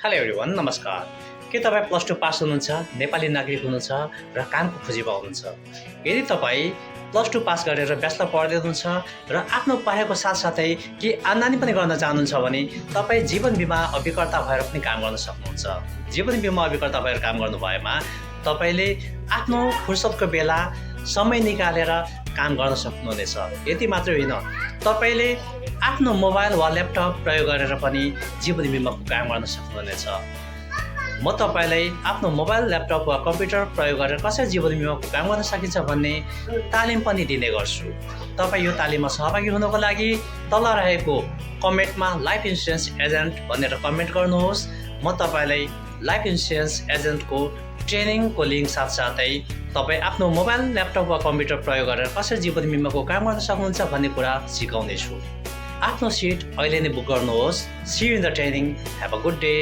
Hello everyone, नमस्कार। के तपाईँ प्लस टू पास हुनुहुन्छ, नेपाली नागरिक हुनुहुन्छ र कामको खोजीमा हुनुहुन्छ? यदि तपाईँ प्लस टू पास गरेर ब्याचलर पढ्दै हुनुहुन्छ र आफ्नो पढाइको साथसाथै केही आम्दानी पनि गर्न चाहनुहुन्छ भने तपाईँ जीवन बिमा अभिकर्ता भएर पनि काम गर्न सक्नुहुन्छ। जीवन बिमा अभिकर्ता भएर काम गर्नु भएमा तपाईँले आफ्नो फुर्सदको बेला समय निकालेर काम गर्न सक्नुहुनेछ। यति मात्रै होइन, तपाईँले आफ्नो मोबाइल वा ल्यापटप प्रयोग गरेर पनि जीवन बिमाको काम गर्न सक्नुहुनेछ। म तपाईँलाई आफ्नो मोबाइल, ल्यापटप वा कम्प्युटर प्रयोग गरेर कसरी जीवन बिमाको काम गर्न सकिन्छ भन्ने तालिम पनि दिने गर्छु। तपाईँ यो तालिममा सहभागी हुनको लागि तल रहेको कमेन्टमा लाइफ इन्सुरेन्स एजेन्ट भनेर कमेन्ट गर्नुहोस्। म तपाईँलाई लाइफ इन्सुरेन्स एजेन्टको ट्रेनिङको लिङ्क साथसाथै तपाईँ आफ्नो मोबाइल, ल्यापटप वा कम्प्युटर प्रयोग गरेर कसरी जीवन बिमाको काम गर्न सक्नुहुन्छ भन्ने कुरा सिकाउनेछु। आफ्नो सिट अहिले नै बुक गर्नुहोस्। See you in the training. Have a good day.